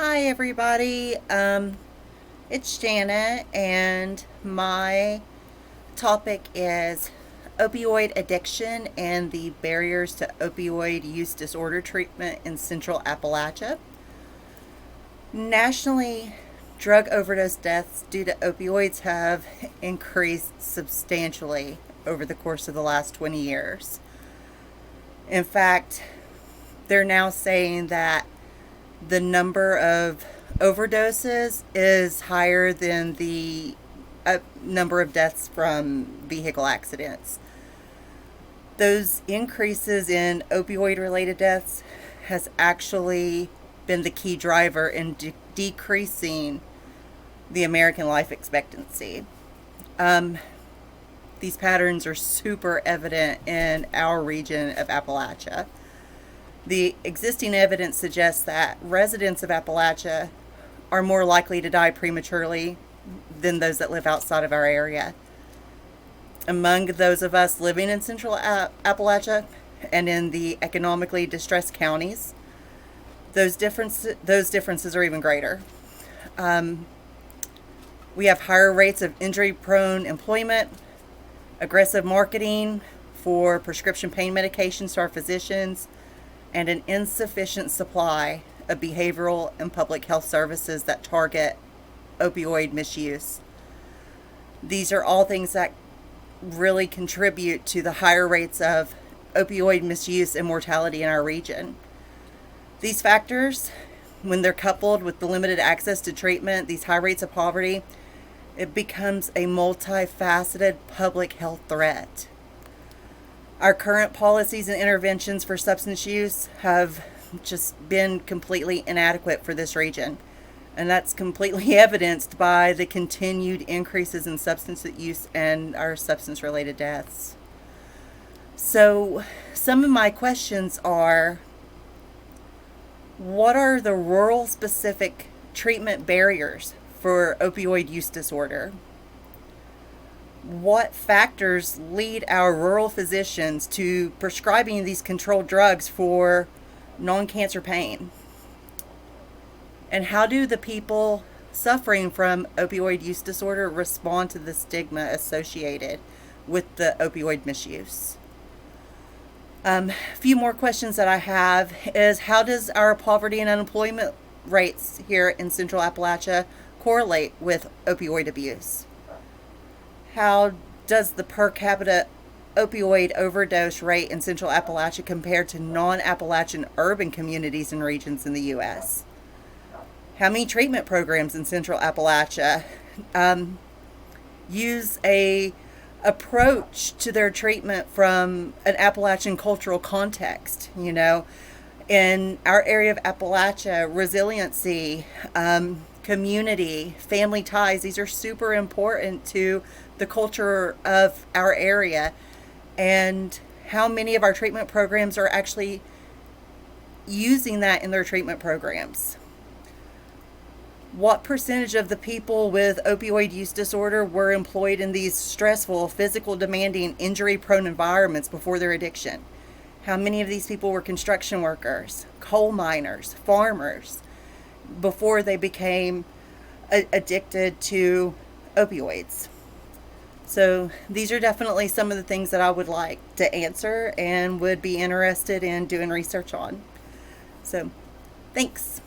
Hi, everybody. It's Janet, and my topic is opioid addiction and the barriers to opioid use disorder treatment in Central Appalachia. Nationally, drug overdose deaths due to opioids have increased substantially over the course of the last 20 years. In fact, they're now saying that the number of overdoses is higher than the number of deaths from vehicle accidents. Those increases in opioid related deaths has actually been the key driver in decreasing the American life expectancy. These patterns are super evident in our region of Appalachia. The existing evidence suggests that residents of Appalachia are more likely to die prematurely than those that live outside of our area. Among those of us living in Central Appalachia and in the economically distressed counties, those differences are even greater. We have higher rates of injury-prone employment, aggressive marketing for prescription pain medications to our physicians, and an insufficient supply of behavioral and public health services that target opioid misuse. These are all things that really contribute to the higher rates of opioid misuse and mortality in our region. These factors, when they're coupled with the limited access to treatment, these high rates of poverty, it becomes a multifaceted public health threat. Our current policies and interventions for substance use have just been completely inadequate for this region. And that's completely evidenced by the continued increases in substance use and our substance related deaths. So, some of my questions are: what are the rural specific treatment barriers for opioid use disorder? What factors lead our rural physicians to prescribing these controlled drugs for non-cancer pain? And how do the people suffering from opioid use disorder respond to the stigma associated with the opioid misuse? A few more questions that I have is: how does our poverty and unemployment rates here in Central Appalachia correlate with opioid abuse? How does the per capita opioid overdose rate in Central Appalachia compare to non-Appalachian urban communities and regions in the U.S.? How many treatment programs in Central Appalachia use a approach to their treatment from an Appalachian cultural context? You know, in our area of Appalachia, resiliency, community, family ties, these are super important to the culture of our area. And how many of our treatment programs are actually using that in their treatment programs? What percentage of the people with opioid use disorder were employed in these stressful, physical demanding, injury-prone environments before their addiction? How many of these people were construction workers, coal miners, farmers, before they became addicted to opioids? So these are definitely some of the things that I would like to answer and would be interested in doing research on. So, thanks.